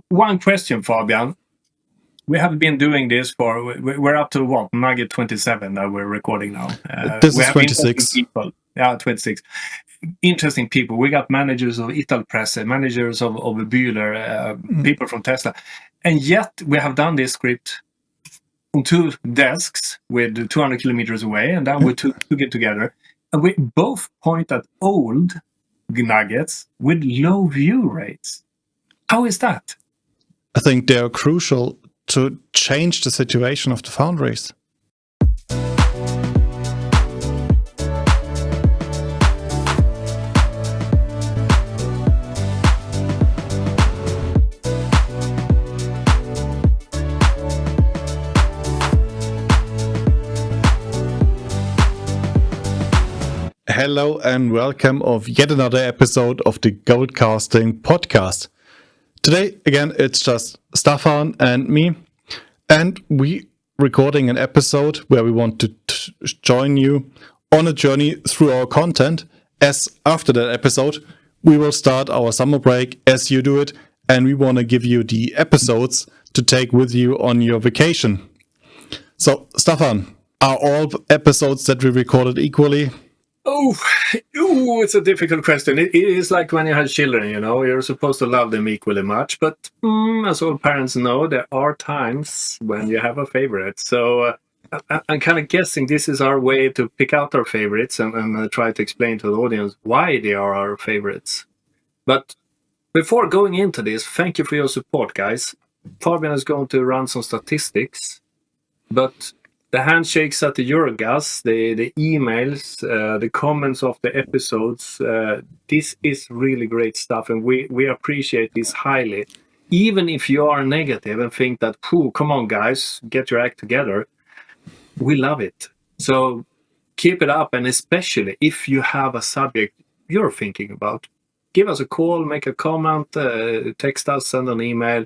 one question, Fabian. We have been doing this we're up to what? Nugget 27 that we're recording now. This is 26. People. Yeah, 26. Interesting people. We got managers of Italpress, managers of Bühler, people from Tesla. And yet we have done this script on 2 desks with 200 kilometers away, and then we took it together. And we both point at old nuggets with low view rates. How is that? I think they are crucial to change the situation of the foundries. Hello and welcome of yet another episode of the Goldcasting Podcast. Today, again, it's just Staffan and me, and we recording an episode where we want to join you on a journey through our content, as after that episode, we will start our summer break as you do it, and we want to give you the episodes to take with you on your vacation. So, Staffan, are all episodes that we recorded equally? Oh, it's a difficult question. It is like when you have children, you're supposed to love them equally much. But as all parents know, there are times when you have a favorite. So I'm kind of guessing this is our way to pick out our favorites and try to explain to the audience why they are our favorites. But before going into this, thank you for your support, guys. Fabian is going to run some statistics, but the handshakes at the Eurogas, the emails, the comments of the episodes, this is really great stuff, and we appreciate this highly. Even if you are negative and think that, come on guys, get your act together, we love it. So keep it up, and especially if you have a subject you're thinking about, give us a call, make a comment, text us, send an email.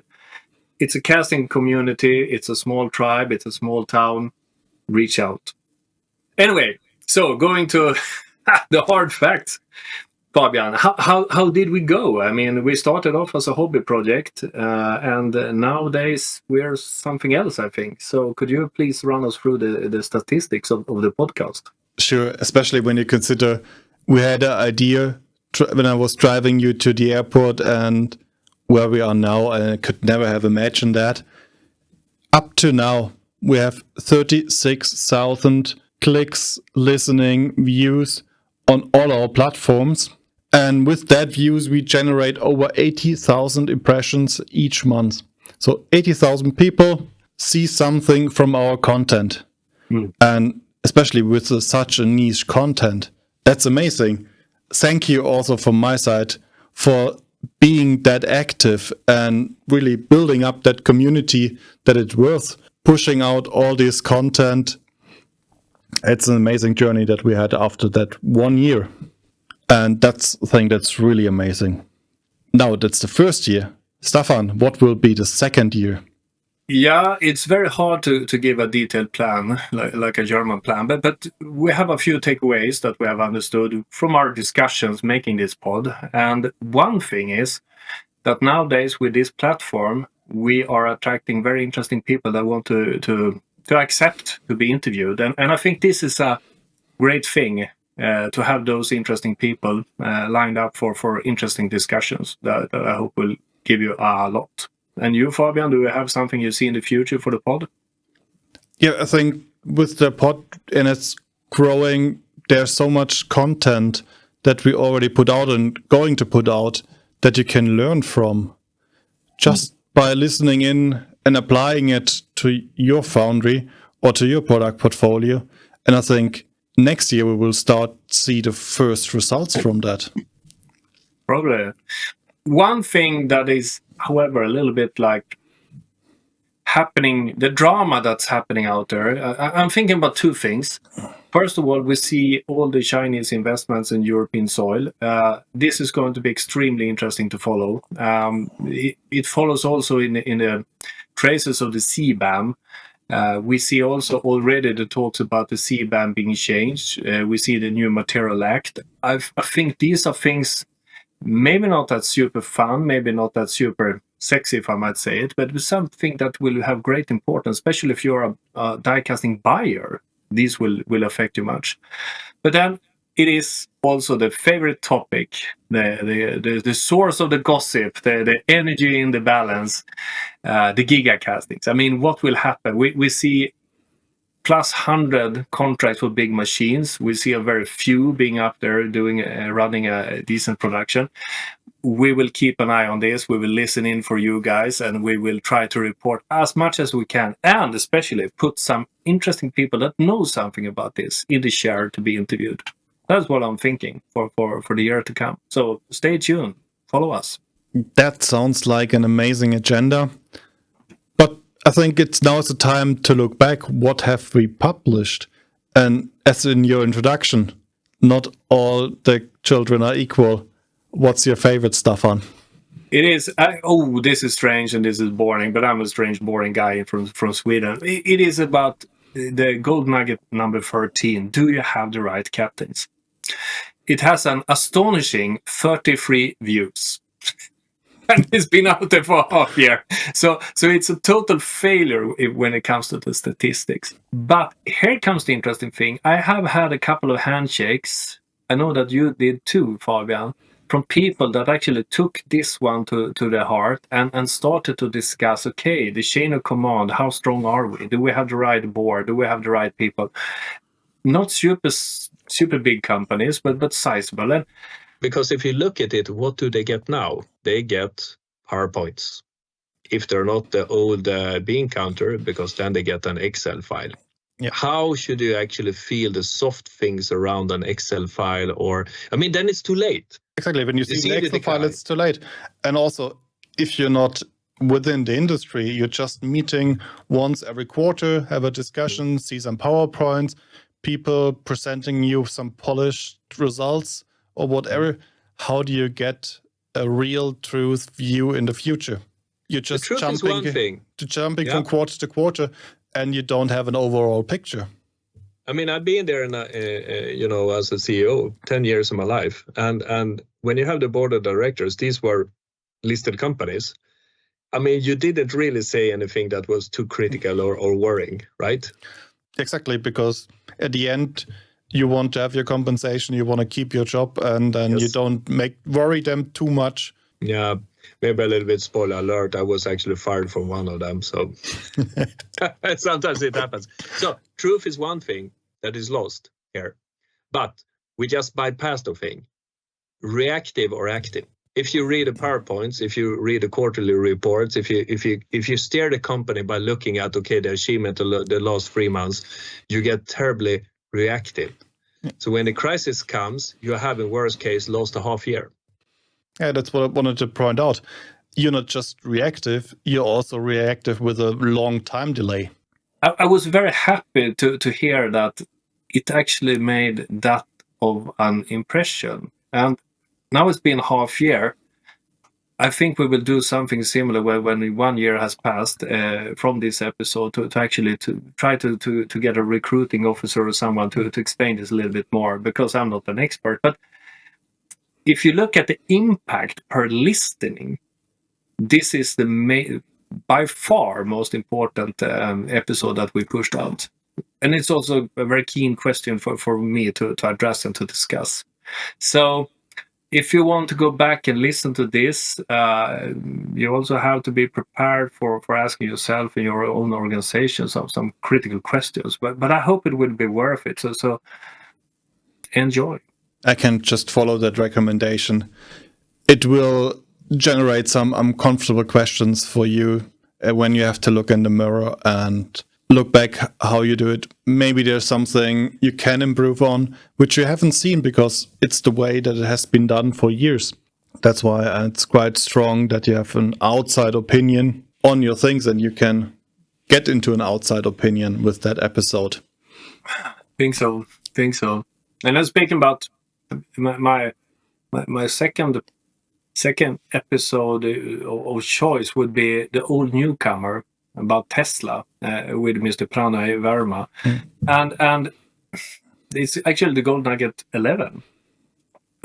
It's a casting community, it's a small tribe, it's a small town. Reach out. Anyway, so going to the hard facts, Fabian, how did we go? I mean, we started off as a hobby project, and nowadays we're something else, I think. So could you please run us through the statistics of the podcast? Sure, especially when you consider we had an idea when I was driving you to the airport and where we are now, and I could never have imagined that. Up to now, we have 36,000 clicks, listening, views on all our platforms. And with that views, we generate over 80,000 impressions each month. So 80,000 people see something from our content. And especially with such a niche content, that's amazing. Thank you also from my side for being that active and really building up that community that it's worth pushing out all this content. It's an amazing journey that we had after that 1 year. And that's the thing that's really amazing. Now, that's the first year. Staffan, what will be the second year? Yeah, it's very hard to give a detailed plan, like a German plan. But we have a few takeaways that we have understood from our discussions making this pod. And one thing is that nowadays with this platform, we are attracting very interesting people that want to accept to be interviewed. And I think this is a great thing to have those interesting people lined up for interesting discussions that I hope will give you a lot. And you, Fabian, do you have something you see in the future for the pod? Yeah, I think with the pod and it's growing, there's so much content that we already put out and going to put out that you can learn from. Just by listening in and applying it to your foundry or to your product portfolio. And I think next year we will start see the first results from that. Probably. One thing that is, however, a little bit like happening, the drama that's happening out there, I'm thinking about two things. First of all, we see all the Chinese investments in European soil. This is going to be extremely interesting to follow. It follows also in the traces of the CBAM. We see also already the talks about the CBAM being changed. We see the new Material Act. I think these are things maybe not that super fun, maybe not that super sexy, if I might say it, but something that will have great importance, especially if you're a die casting buyer. These will affect you much. But then it is also the favorite topic, the source of the gossip, the energy in the balance, the giga castings. I mean, what will happen? We see plus 100 contracts for big machines. We see a very few being up there running a decent production. We will keep an eye on this. We will listen in for you guys, and we will try to report as much as we can, and especially put some interesting people that know something about this in the chair to be interviewed. That's what I'm thinking for the year to come. So stay tuned. Follow us. That sounds like an amazing agenda. But I think now's the time to look back. What have we published? And as in your introduction, not all the children are equal. What's your favorite, Staffan? It is. This is strange and this is boring, but I'm a strange, boring guy from Sweden. It is about the gold nugget number 13. Do you have the right captains? It has an astonishing 33 views. And it's been out there for half a year. So it's a total failure when it comes to the statistics. But here comes the interesting thing. I have had a couple of handshakes. I know that you did too, Fabian, from people that actually took this one to their heart and started to discuss, okay, the chain of command, how strong are we? Do we have the right board? Do we have the right people? Not super big companies, but sizable. And because if you look at it, what do they get now? They get PowerPoints. If they're not the old bean counter, because then they get an Excel file. Yeah. How should you actually feel the soft things around an Excel file? Then it's too late. Exactly. When you see an Excel file, it's too late. And also, if you're not within the industry, you're just meeting once every quarter, have a discussion, see some PowerPoints, people presenting you some polished results or whatever. How do you get a real truth view in the future? You're just jumping from quarter to quarter, and you don't have an overall picture. I mean, I've been there, as a CEO, 10 years of my life, and when you have the board of directors, these were listed companies. I mean, you didn't really say anything that was too critical or worrying, right? Exactly, because at the end, you want to have your compensation, you want to keep your job, and you don't worry them too much. Yeah, maybe a little bit spoiler alert. I was actually fired from one of them, so sometimes it happens. So truth is one thing that is lost here, but we just bypassed the thing. Reactive or active. If you read the PowerPoints, if you read the quarterly reports, if you steer the company by looking at the achievement of the last 3 months, you get terribly reactive. So when the crisis comes, you have in worst case lost a half year. Yeah, that's what I wanted to point out. You're not just reactive, you're also reactive with a long time delay. I was very happy to hear that it actually made that of an impression. And now it's been half year. I think we will do something similar when 1 year has passed from this episode to actually try to get a recruiting officer or someone to explain this a little bit more, because I'm not an expert. But if you look at the impact per listening, this is by far most important episode that we pushed out. And it's also a very keen question for me to address and to discuss. So if you want to go back and listen to this, you also have to be prepared for asking yourself in your own organization some critical questions. But I hope it will be worth it. So enjoy. I can just follow that recommendation. It will generate some uncomfortable questions for you when you have to look in the mirror and look back how you do it. Maybe there's something you can improve on, which you haven't seen because it's the way that it has been done for years. That's why it's quite strong that you have an outside opinion on your things, and you can get into an outside opinion with that episode. Think so. And I'm speaking about my second episode of choice would be the old newcomer about Tesla with Mr. Pranay Verma. And it's actually the Gold Nugget 11.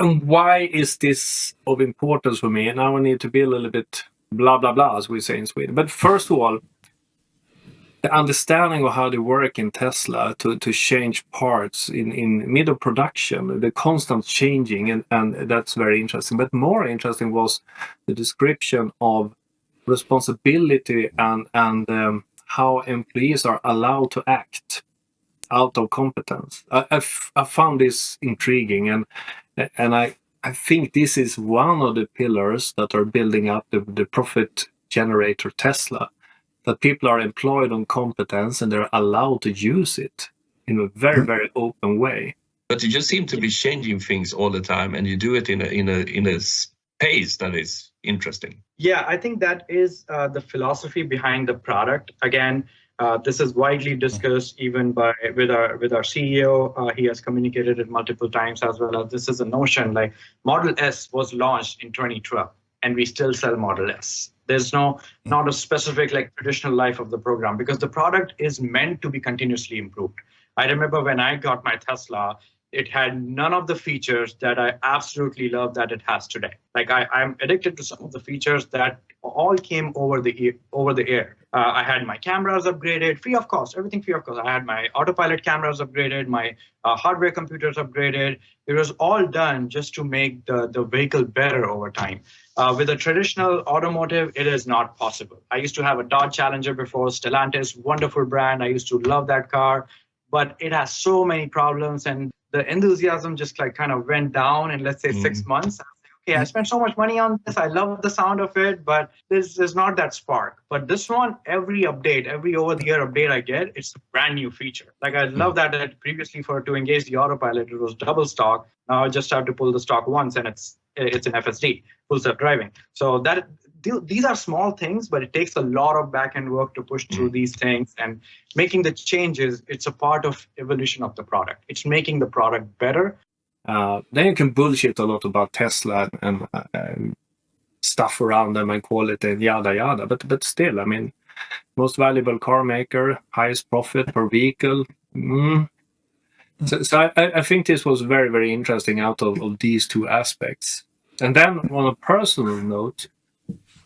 And why is this of importance for me? And now I need to be a little bit blah, blah, blah, as we say in Sweden. But first of all, the understanding of how they work in Tesla to change parts in middle production, the constant changing, and that's very interesting. But more interesting was the description of responsibility and how employees are allowed to act out of competence. I found this intriguing, and I think this is one of the pillars that are building up the profit generator Tesla, that people are employed on competence and they're allowed to use it in a very, very open way. But you just seem to be changing things all the time, and you do it in a pace that is interesting. Yeah, I think that is the philosophy behind the product. Again, this is widely discussed even with our CEO. He has communicated it multiple times as well. As this is a notion like Model S was launched in 2012, and we still sell Model S. There's not a specific like traditional life of the program, because the product is meant to be continuously improved. I remember when I got my Tesla, it had none of the features that I absolutely love that it has today. Like I'm addicted to some of the features that all came over the air. I had my cameras upgraded, free of cost, everything free of cost. I had my autopilot cameras upgraded, my hardware computers upgraded. It was all done just to make the vehicle better over time. With a traditional automotive, it is not possible. I used to have a Dodge Challenger before, Stellantis, wonderful brand. I used to love that car, but it has so many problems, and the enthusiasm just like kind of went down in, let's say, 6 months. Okay, I spent so much money on this. I love the sound of it, but there's not that spark. But this one, every update, every over-the-air update I get, it's a brand new feature. Like I love that previously to engage the autopilot, it was double stock. Now I just have to pull the stock once, and it's in FSD, full self-driving. So these are small things, but it takes a lot of back-end work to push through these things, and making the changes, it's a part of evolution of the product. It's making the product better. Then you can bullshit a lot about Tesla and stuff around them and quality and yada yada. But still, I mean, most valuable car maker, highest profit per vehicle. So I think this was very, very interesting out of these two aspects. And then on a personal note,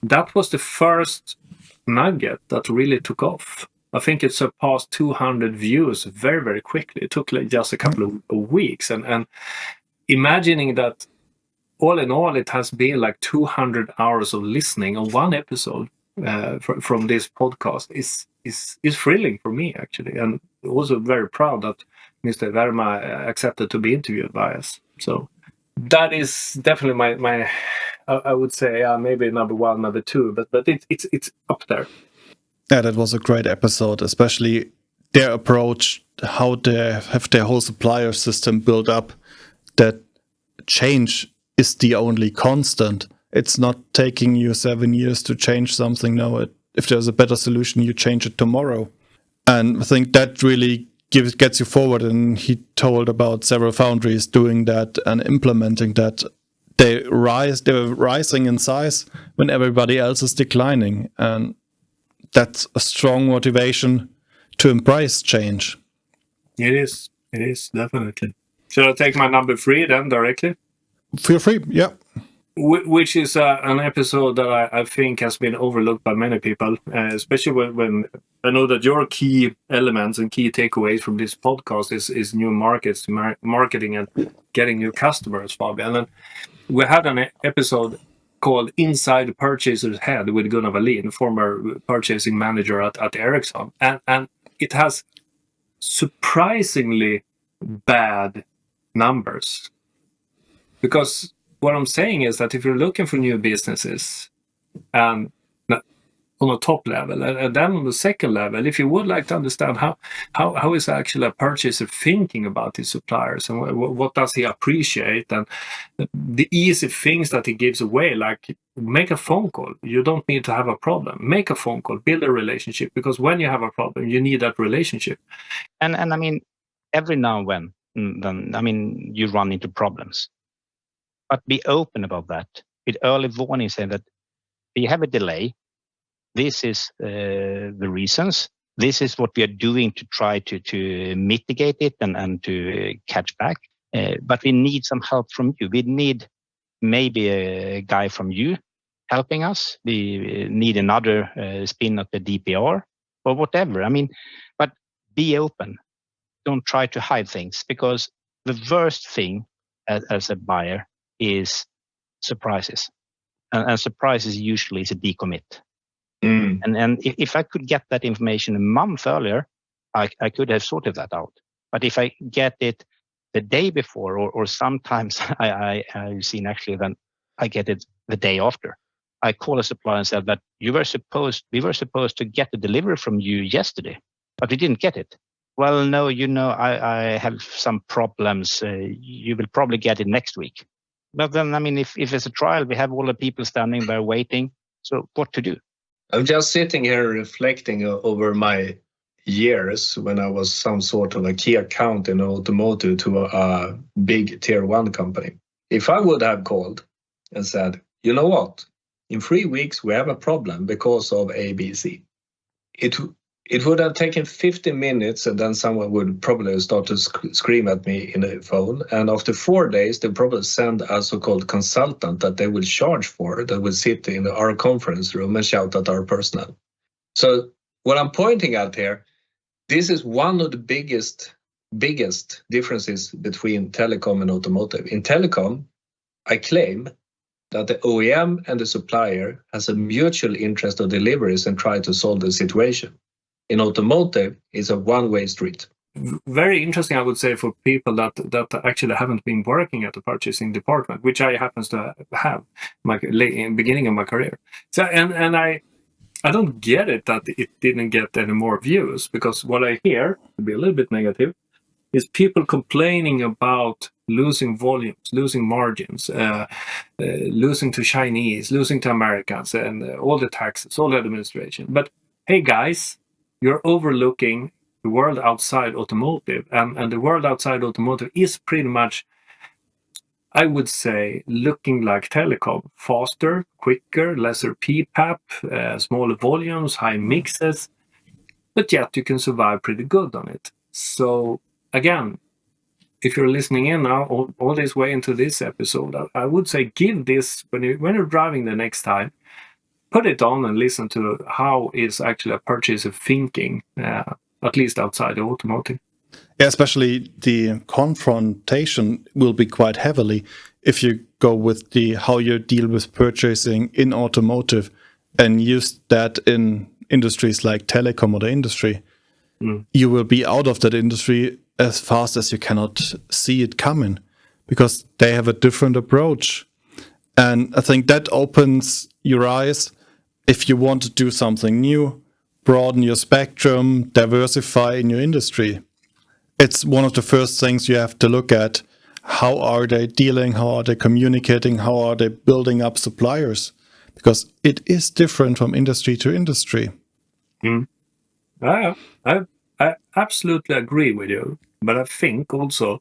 that was the first nugget that really took off. I think it surpassed 200 views very, very quickly. It took like just a couple of weeks. And imagining that all in all, it has been like 200 hours of listening on one episode from this podcast is thrilling for me, actually. And also very proud that Mr. Verma accepted to be interviewed by us. So that is definitely my I would say maybe number one, number two, but it's up there. Yeah, that was a great episode, especially their approach, how they have their whole supplier system built up, that change is the only constant. It's not taking you 7 years to change something. No, if there's a better solution, you change it tomorrow. And I think that really gets you forward. And he told about several foundries doing that and implementing that. They're rising in size when everybody else is declining. And that's a strong motivation to embrace change. It is, definitely. Should I take my number 3 then directly? Feel free, yeah. Which is an episode that I think has been overlooked by many people, especially when I know that your key elements and key takeaways from this podcast is new markets, marketing, and getting new customers, Fabian. And we had an episode called Inside the Purchaser's Head with Gunnar Wallin, former purchasing manager at Ericsson. And it has surprisingly bad numbers. Because what I'm saying is that if you're looking for new businesses and on a top level, and then on the second level, if you would like to understand how is actually a purchaser thinking about his suppliers and what does he appreciate, and the easy things that he gives away, like make a phone call. You don't need to have a problem. Make a phone call, build a relationship, because when you have a problem, you need that relationship. And I mean, every now and then, I mean, you run into problems. But be open about that with early warning, saying that we have a delay. This is the reasons. This is what we are doing to try to mitigate it and to catch back. But we need some help from you. We need maybe a guy from you helping us. We need another spin at the DPR or whatever. I mean, but be open. Don't try to hide things, because the worst thing as a buyer is surprises. And surprises usually is a decommit. And if I could get that information a month earlier, I could have sorted that out. But if I get it the day before, or sometimes I've seen actually then I get it the day after. I call a supplier and said that we were supposed to get the delivery from you yesterday, but we didn't get it. Well, no, I have some problems. You will probably get it next week. But then, I mean, if it's a trial, we have all the people standing there waiting. So what to do? I'm just sitting here reflecting over my years when I was some sort of a key account in automotive to a big tier 1 company. If I would have called and said, you know what, in 3 weeks we have a problem because of ABC, it would have taken 50 minutes, and then someone would probably start to scream at me in the phone. And after 4 days, they'll probably send a so-called consultant that they will charge for, that will sit in our conference room and shout at our personnel. So what I'm pointing at here, this is one of the biggest differences between telecom and automotive. In telecom, I claim that the OEM and the supplier has a mutual interest of deliveries and try to solve the situation. In automotive, it's a one-way street. Very interesting, I would say, for people that actually haven't been working at the purchasing department, which I happen to have in the beginning of my career. So, and I don't get it that it didn't get any more views, because what I hear, to be a little bit negative, is people complaining about losing volumes, losing margins, losing to Chinese, losing to Americans, and all the taxes, all the administration. But hey, guys, you're overlooking the world outside automotive, and the world outside automotive is pretty much, I would say, looking like telecom: faster, quicker, lesser PPAP, smaller volumes, high mixes, but yet you can survive pretty good on it. So again, if you're listening in now all this way into this episode, I would say give this, when you're driving the next time, put it on and listen to how is actually a purchaser thinking, at least outside the automotive. Yeah, especially the confrontation will be quite heavily if you go with the how you deal with purchasing in automotive and use that in industries like telecom or the industry. You will be out of that industry as fast as you cannot see it coming, because they have a different approach. And I think that opens your eyes if you want to do something new, broaden your spectrum, diversify in your industry. It's one of the first things you have to look at. How are they dealing? How are they communicating? How are they building up suppliers? Because it is different from industry to industry. I absolutely agree with you. But I think also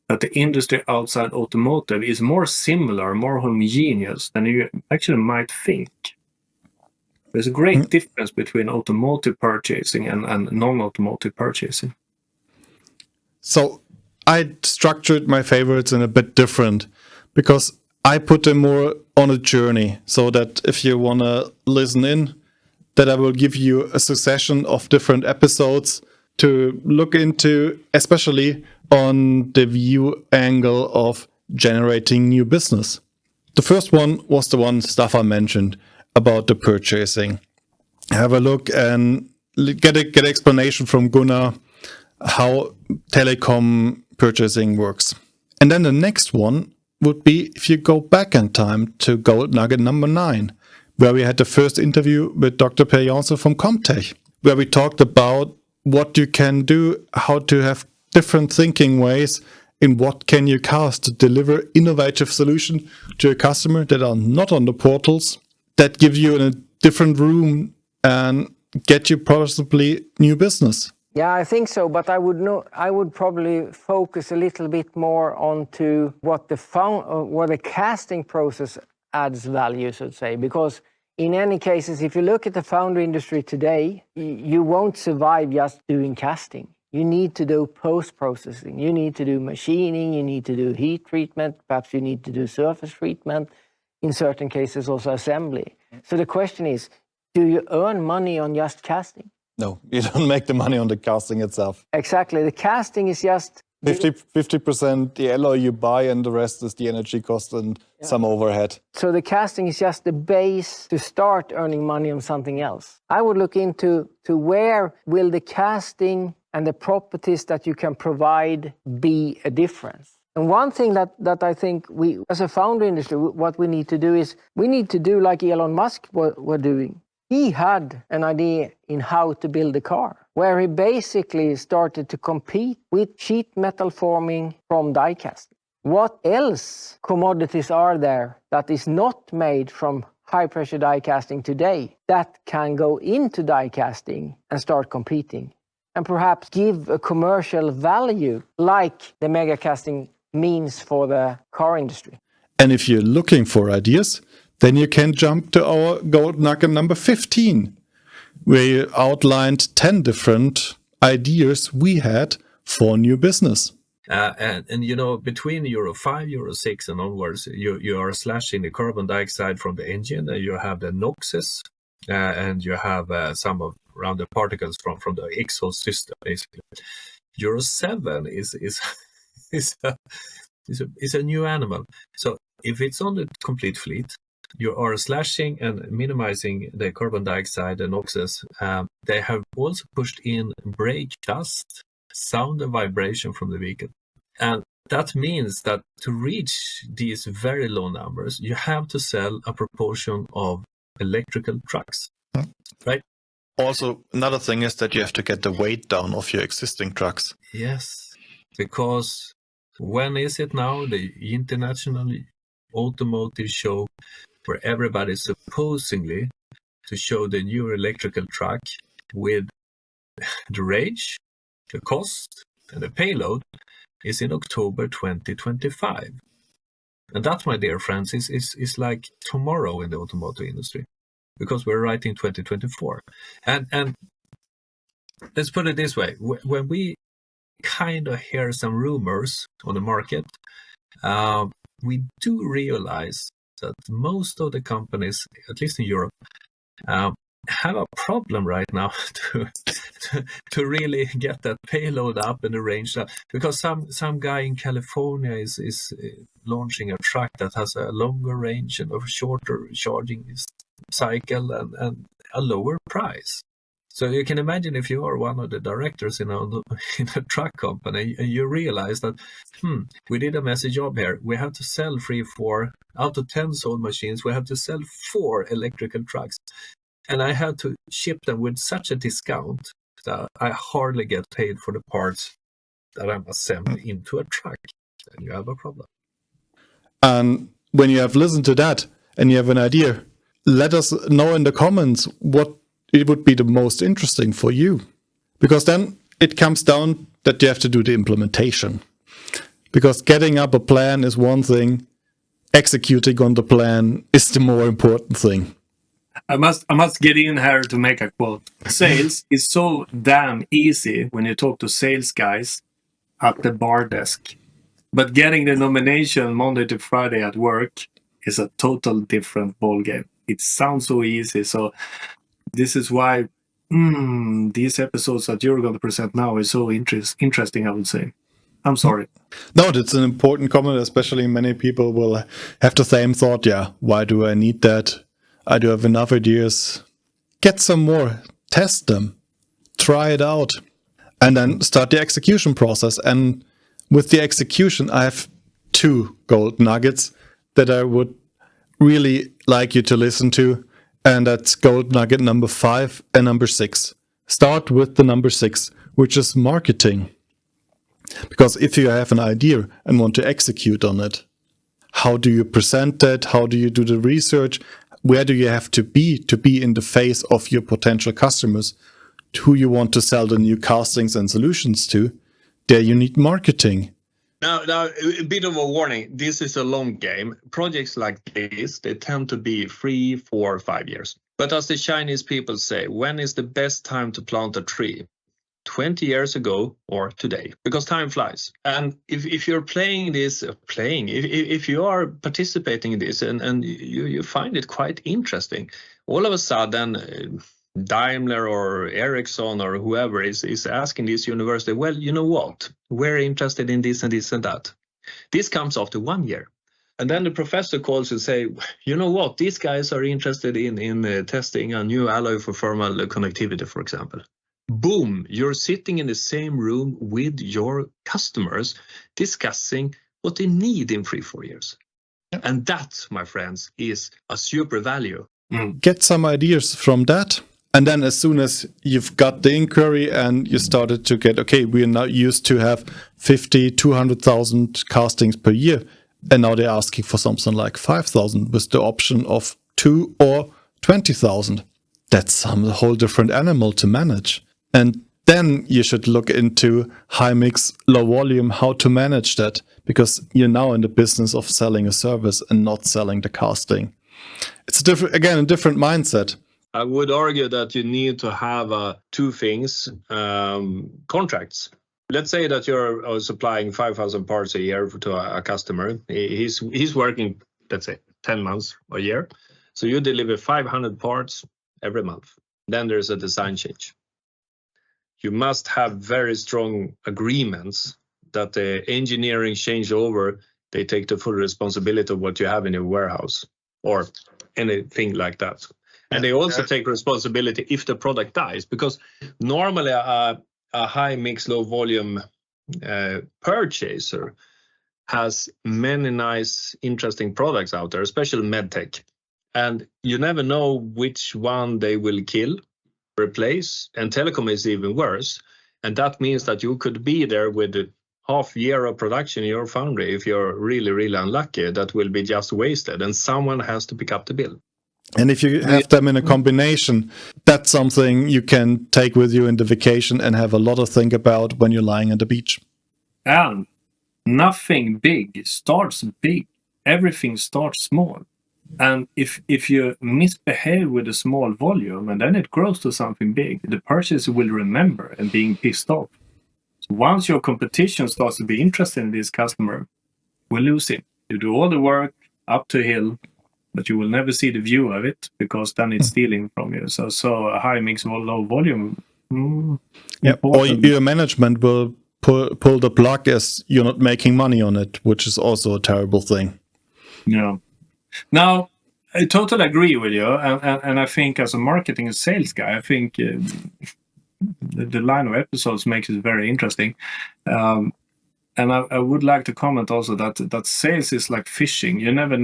that the industry outside automotive is more similar, more homogeneous than you actually might think. There's a great difference between automotive purchasing and non-automotive purchasing. So I structured my favorites in a bit different, because I put them more on a journey, so that if you want to listen in, that I will give you a succession of different episodes to look into, especially on the view angle of generating new business. The first one was the one Staffan mentioned about the purchasing. Have a look and get an explanation from Gunnar how telecom purchasing works. And then the next one would be if you go back in time to Gold Nugget number 9, where we had the first interview with Dr. Per Janssen from Comtech, where we talked about what you can do, how to have different thinking ways in what can you cast to deliver innovative solution to a customer that are not on the portals, that give you in a different room and get you possibly new business. Yeah, I think so, but I would probably focus a little bit more onto what the casting process adds value, so to say, because in any cases, if you look at the foundry industry today, you won't survive just doing casting. You need to do post-processing. You need to do machining. You need to do heat treatment. Perhaps you need to do surface treatment. in certain cases also assembly. So the question is, do you earn money on just casting? No, you don't make the money on the casting itself. Exactly. The casting is just 50% the alloy you buy, and the rest is the energy cost and some overhead. So the casting is just the base to start earning money on something else. I would look into where will the casting and the properties that you can provide be a difference. And one thing that I think we, as a foundry industry, what we need to do is we need to do like Elon Musk were doing. He had an idea in how to build a car, where he basically started to compete with sheet metal forming from die casting. What else commodities are there that is not made from high pressure die casting today that can go into die casting and start competing and perhaps give a commercial value like the mega casting means for the car industry? And if you're looking for ideas, then you can jump to our gold nugget number 15, where you outlined 10 different ideas we had for new business. And you know, between Euro 5, Euro 6 and onwards, you are slashing the carbon dioxide from the engine, and you have the NOxes, and you have some of around the particles from the exhaust system, basically. Euro 7 is a new animal. So if it's on the complete fleet, you are slashing and minimizing the carbon dioxide and NOxes. They have also pushed in brake dust, sound and vibration from the vehicle. And that means that to reach these very low numbers, you have to sell a proportion of electrical trucks, right? Also, another thing is that you have to get the weight down of your existing trucks. Yes, because when is it now? The International Automotive Show, where everybody is supposedly to show the new electrical truck with the range, the cost, and the payload is in October 2025. And that, my dear friends, is like tomorrow in the automotive industry, because we're right in 2024. And let's put it this way. When we kind of hear some rumors on the market, we do realize that most of the companies, at least in Europe, have a problem right now to really get that payload up and the range up, because some guy in California is launching a truck that has a longer range and a shorter charging cycle and a lower price. So you can imagine if you are one of the directors in a truck company, and you realize that, we did a messy job here. We have to sell 3-4 out of 10 sold machines. We have to sell 4 electrical trucks. And I had to ship them with such a discount that I hardly get paid for the parts that I'm assembling into a truck. Then you have a problem. And when you have listened to that and you have an idea, let us know in the comments what it would be the most interesting for you. Because then it comes down that you have to do the implementation. Because getting up a plan is one thing, executing on the plan is the more important thing. I must get in here to make a quote. Sales is so damn easy when you talk to sales guys at the bar desk. But getting the nomination Monday to Friday at work is a total different ballgame. It sounds so easy. So this is why these episodes that you're going to present now is so interesting, I would say. I'm sorry. No, that's an important comment, especially many people will have the same thought. Yeah, why do I need that? I do have enough ideas. Get some more, test them, try it out, and then start the execution process. And with the execution, I have 2 gold nuggets that I would really like you to listen to. And that's gold nugget number 5 and number 6. Start with the number 6, which is marketing. Because if you have an idea and want to execute on it, how do you present that? How do you do the research? Where do you have to be in the face of your potential customers, who you want to sell the new castings and solutions to? There you need marketing. Now, a bit of a warning. This is a long game. Projects like this, they tend to be 3, 4, 5 years. But as the Chinese people say, when is the best time to plant a tree? 20 years ago or today, because time flies. And if you're playing this, if you are participating in this and you find it quite interesting, all of a sudden Daimler or Ericsson or whoever is asking this university, well, you know what, we're interested in this and this and that. This comes after 1 year. And then the professor calls and say, you know what, these guys are interested in testing a new alloy for thermal connectivity, for example. Boom, you're sitting in the same room with your customers discussing what they need in 3-4 years. Yeah. And that, my friends, is a super value. Get some ideas from that. And then as soon as you've got the inquiry and you started to get, okay, we're now used to have 50, 200,000 castings per year. And now they're asking for something like 5,000 with the option of 2 or 20,000. That's a whole different animal to manage. And then you should look into high mix, low volume, how to manage that, because you're now in the business of selling a service and not selling the casting. It's a different mindset. I would argue that you need to have two things, contracts. Let's say that you're supplying 5,000 parts a year to a customer. He's working, let's say, 10 months a year. So you deliver 500 parts every month. Then there's a design change. You must have very strong agreements that the engineering changeover, they take the full responsibility of what you have in your warehouse or anything like that. And they also take responsibility if the product dies, because normally a high mix, low volume purchaser has many nice, interesting products out there, especially medtech. And you never know which one they will kill, replace, and telecom is even worse. And that means that you could be there with a half year of production in your foundry. If you're really, really unlucky, that will be just wasted and someone has to pick up the bill. And if you have them in a combination, that's something you can take with you in the vacation and have a lot of think about when you're lying on the beach. And nothing big starts big. Everything starts small. And if you misbehave with a small volume and then it grows to something big, the purchaser will remember and being pissed off. So once your competition starts to be interested in this customer, we lose him. You do all the work up to hill, but you will never see the view of it because then it's stealing from you. So a high mix or low volume. Or your management will pull the plug as you're not making money on it, which is also a terrible thing. Yeah. Now, I totally agree with you. And I think as a marketing and sales guy, I think the line of episodes makes it very interesting. And I would like to comment also that sales is like fishing. You never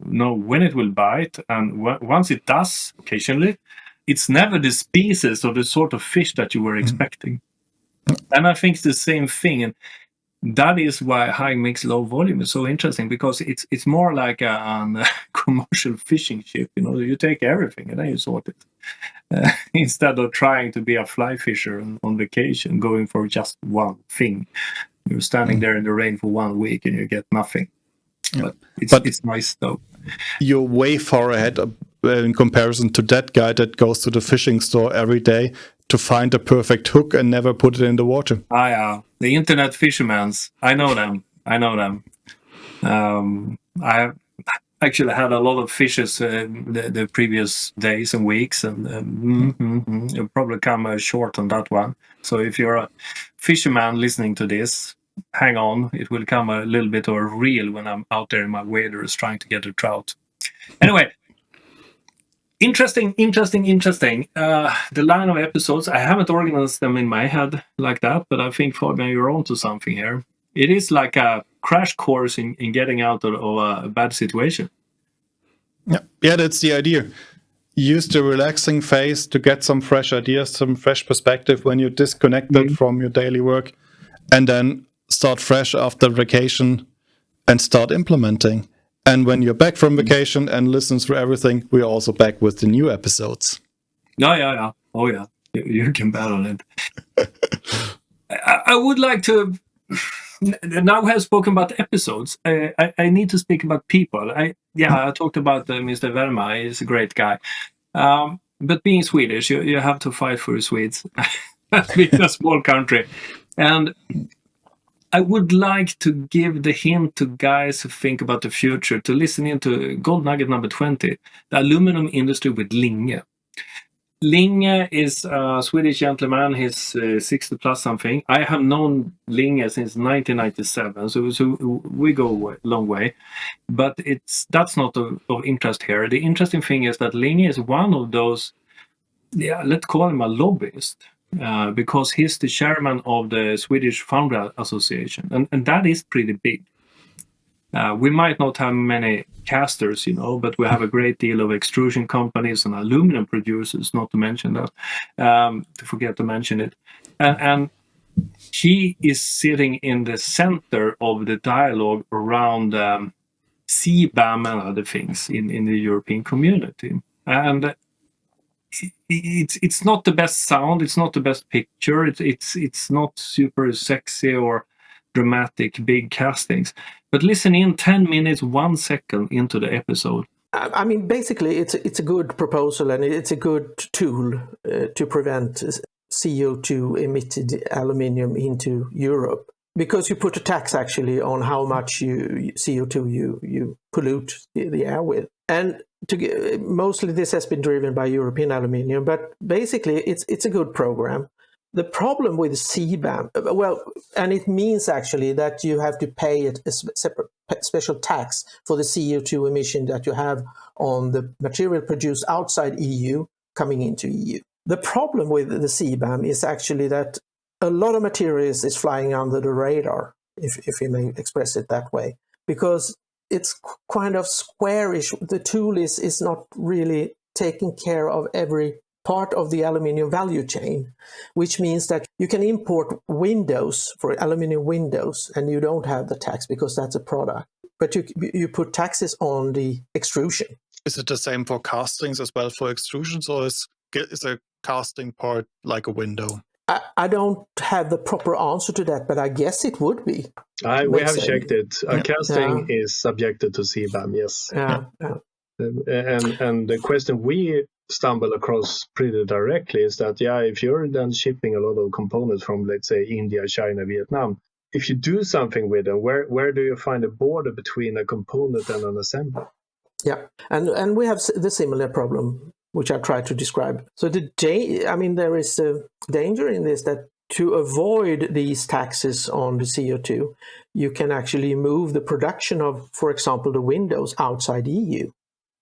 know when it will bite. And once it does, occasionally, it's never the species or the sort of fish that you were expecting. And I think it's the same thing. And that is why high mix, low volume is so interesting, because it's more like a commercial fishing ship. You know, you take everything and then you sort it. Instead of trying to be a fly fisher on vacation, going for just one thing. You're standing there in the rain for 1 week and you get nothing. But it's nice though. You're way far ahead in comparison to that guy that goes to the fishing store every day to find the perfect hook and never put it in the water. The internet fishermans. I know them. I actually had a lot of fishes the previous days and weeks, and you'll probably come short on that one. So if you're a fisherman listening to this, hang on. It will come a little bit of a reel when I'm out there in my waders trying to get a trout. Anyway. Interesting. The line of episodes, I haven't organized them in my head like that, but I think, Fabian, you're onto something here. It is like a crash course in getting out of a bad situation. Yeah, that's the idea. Use the relaxing phase to get some fresh ideas, some fresh perspective when you're disconnected from your daily work, and then start fresh after vacation and start implementing. And when you're back from vacation and listen through everything, we're also back with the new episodes. Yeah. Oh, yeah. You can bet on it. I would like to... Now we have spoken about episodes. I need to speak about people. I talked about Mr. Verma. He's a great guy. But being Swedish, you have to fight for the Swedes. being a small country. And I would like to give the hint to guys who think about the future to listen into Gold Nugget number 20, the aluminum industry with Linge. Linge is a Swedish gentleman. He's 60 plus something. I have known Linge since 1997, so we go a long way. But that's not of interest here. The interesting thing is that Linge is one of those, let's call him a lobbyist, because he's the chairman of the Swedish Foundry Association, and that is pretty big. We might not have many casters, but we have a great deal of extrusion companies and aluminum producers, not to mention that, to forget to mention it. And he is sitting in the center of the dialogue around CBAM and other things in the European community. And it's not the best sound, it's not the best picture, it's not super sexy or dramatic big castings, but listen in 10 minutes 1 second into the episode. I mean, basically it's a good proposal, and it's a good tool to prevent CO2 emitted aluminium into Europe, because you put a tax actually on how much CO2 you pollute the air with. And mostly this has been driven by European aluminium, but basically it's a good program. The problem with CBAM, and it means actually that you have to pay a separate special tax for the CO2 emission that you have on the material produced outside EU coming into EU. The problem with the CBAM is actually that a lot of materials is flying under the radar, if you may express it that way, because it's kind of squarish. The tool is not really taking care of every part of the aluminium value chain, which means that you can import windows for aluminium windows and you don't have the tax because that's a product. But you put taxes on the extrusion. Is it the same for castings as well for extrusions, or is a casting part like a window? I don't have the proper answer to that, but I guess it would be. We have checked it. A casting is subjected to CBAM, yes. Yeah. And the question we stumble across pretty directly is that, if you're then shipping a lot of components from, let's say, India, China, Vietnam, if you do something with them, where do you find a border between a component and an assembly? Yeah, and we have the similar problem, which I tried to describe. So there is a danger in this, that to avoid these taxes on the CO2, you can actually move the production of, for example, the windows outside EU.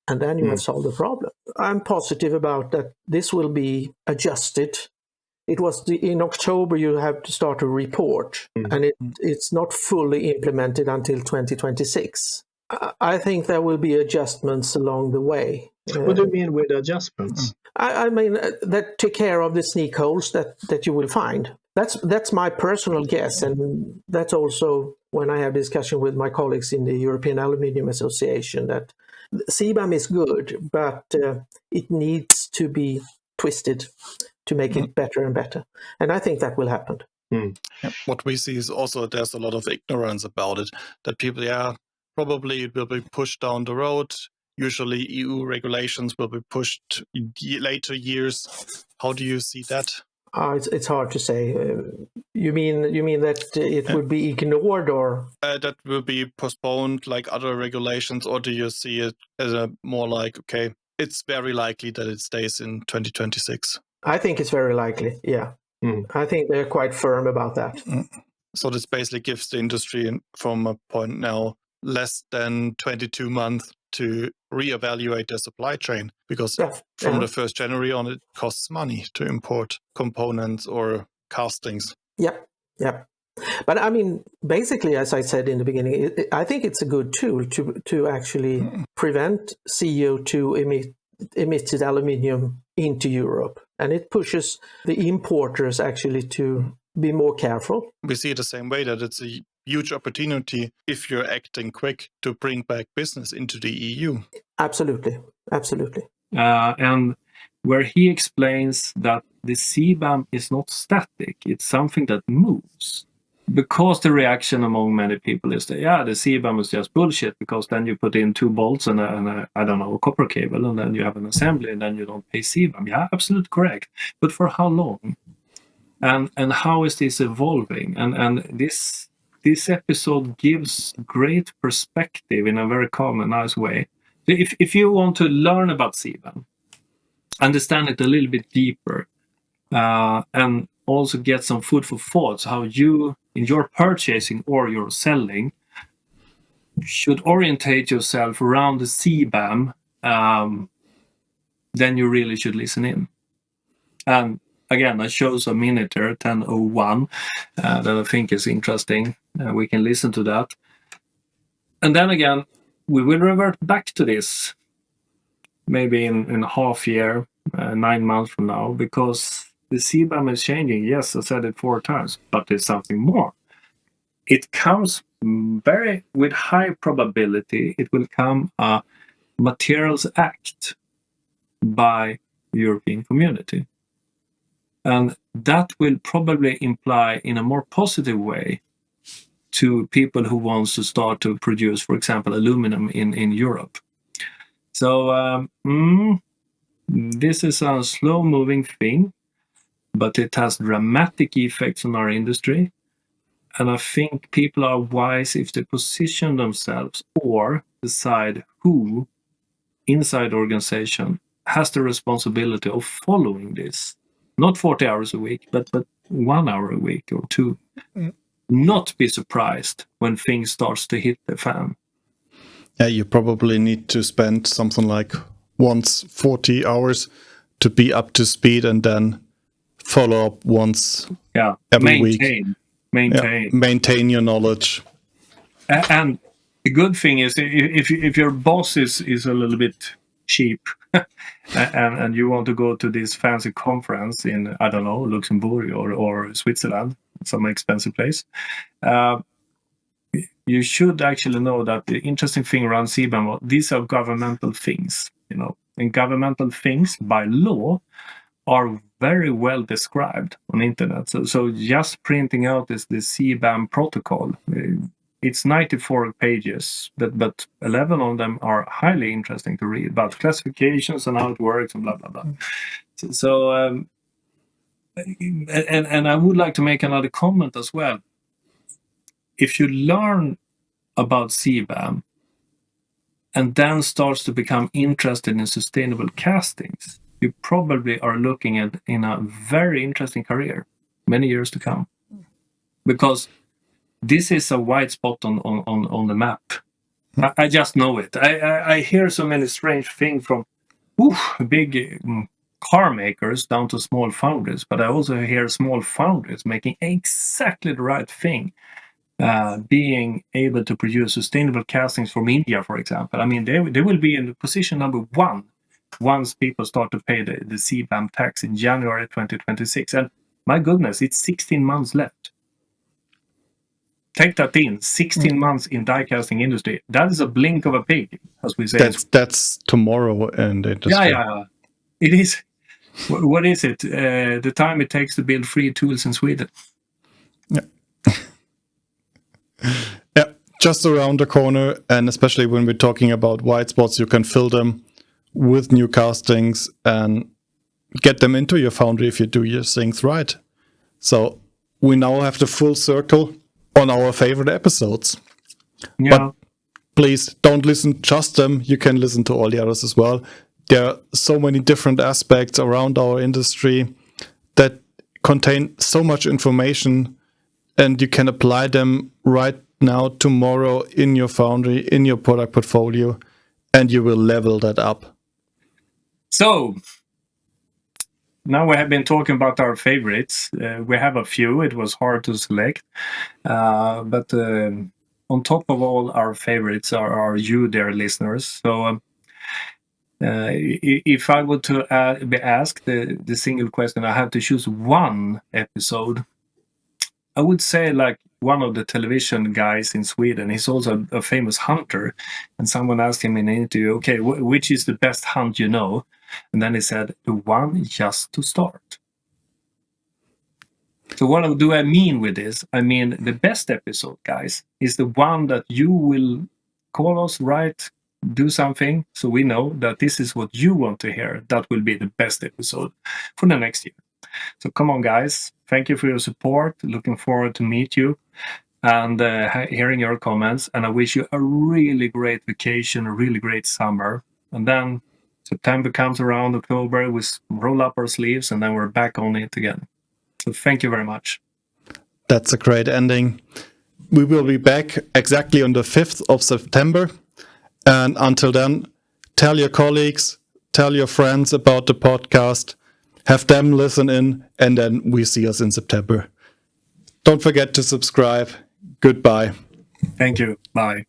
And then you have solved the problem. I'm positive about that this will be adjusted. It was in October you have to start a report, and it's not fully implemented until 2026. I think there will be adjustments along the way. What do you mean with adjustments? I mean that take care of the sneak holes that you will find. That's my personal guess, and that's also when I have discussion with my colleagues in the European Aluminium Association, that CBAM is good, but it needs to be twisted to make it better and better. And I think that will happen. What we see is also there's a lot of ignorance about it, that people, probably it will be pushed down the road. Usually EU regulations will be pushed in later years. How do you see that? It's hard to say. You mean that it would be ignored, or that will be postponed like other regulations, or do you see it as a more like, okay, it's very likely that it stays in 2026? I think it's very likely. Yeah, I think they're quite firm about that. So this basically gives the industry, from a point now, less than 22 months to reevaluate their supply chain, because from the 1st January on, it costs money to import components or castings. Yeah. But I mean, basically, as I said in the beginning, I think it's a good tool to actually prevent CO2 emitted aluminium into Europe. And it pushes the importers actually to be more careful. We see it the same way, that it's a huge opportunity if you're acting quick to bring back business into the EU. Absolutely. And where he explains that the CBAM is not static, it's something that moves. Because the reaction among many people is that, the CBAM is just bullshit, because then you put in 2 bolts and a copper cable, and then you have an assembly, and then you don't pay CBAM. Yeah, absolutely correct. But for how long? and how is this evolving? And this episode gives great perspective in a very calm and nice way. If you want to learn about CBAM, understand it a little bit deeper, and also get some food for thoughts, how you, in your purchasing or your selling, should orientate yourself around the CBAM, then you really should listen in. And again, I chose a minute there, 10:01, that I think is interesting. We can listen to that. And then again, we will revert back to this maybe in a half year, 9 months from now, because the CBAM is changing. Yes, I said it 4 times, but there's something more. It comes with high probability, it will come a Materials Act by the European Community. And that will probably imply in a more positive way to people who want to start to produce, for example, aluminum in Europe. So this is a slow-moving thing, but it has dramatic effects on our industry. And I think people are wise if they position themselves or decide who inside the organization has the responsibility of following this. Not 40 hours a week, but 1 hour a week or 2. Not be surprised when things starts to hit the fan. Yeah, you probably need to spend something like once 40 hours to be up to speed, and then follow up once every week. Maintain your knowledge. And the good thing is, if your boss is a little bit cheap and you want to go to this fancy conference in, I don't know, Luxembourg or Switzerland, some expensive place, you should actually know that the interesting thing around CBAM, these are governmental things, and governmental things by law are very well described on the internet. So just printing out the CBAM protocol, it's 94 pages, but 11 of them are highly interesting to read about classifications and how it works and blah, blah, blah. So I would like to make another comment as well. If you learn about CBAM and then starts to become interested in sustainable castings, you probably are looking at in a very interesting career many years to come, because this is a white spot on the map. I just know it. I hear so many strange things from big car makers down to small foundries, but I also hear small foundries making exactly the right thing, being able to produce sustainable castings from India, for example. I mean, they will be in position number 1 once people start to pay the CBAM tax in January 2026. And my goodness, it's 16 months left. Take that in, 16 months in die casting industry. That is a blink of a pig, as we say. That's tomorrow in the industry. Yeah. It is. What is it? The time it takes to build 3 tools in Sweden. Yeah. Yeah, just around the corner, and especially when we're talking about white spots, you can fill them with new castings and get them into your foundry if you do your things right. So we now have the full circle on our favorite episodes. Yeah. But please don't listen just them. You can listen to all the others as well. There are so many different aspects around our industry that contain so much information, and you can apply them right now, tomorrow, in your foundry, in your product portfolio, and you will level that up. So now we have been talking about our favorites. We have a few. It was hard to select. But on top of all our favorites are you, dear listeners. So if I were to be asked the single question, I have to choose one episode, I would say like one of the television guys in Sweden. He's also a famous hunter. And someone asked him in an interview, okay, which is the best hunt you know? And then he said, the one just to start. So what do I mean with this? I mean, the best episode, guys, is the one that you will call us, write, do something, so we know that this is what you want to hear. That will be the best episode for the next year. So come on, guys. Thank you for your support. Looking forward to meet you and hearing your comments. And I wish you a really great vacation, a really great summer. And then September comes around, October, we roll up our sleeves and then we're back on it again. So thank you very much. That's a great ending. We will be back exactly on the 5th of September. And until then, tell your colleagues, tell your friends about the podcast, have them listen in, and then we see us in September. Don't forget to subscribe. Goodbye. Thank you. Bye.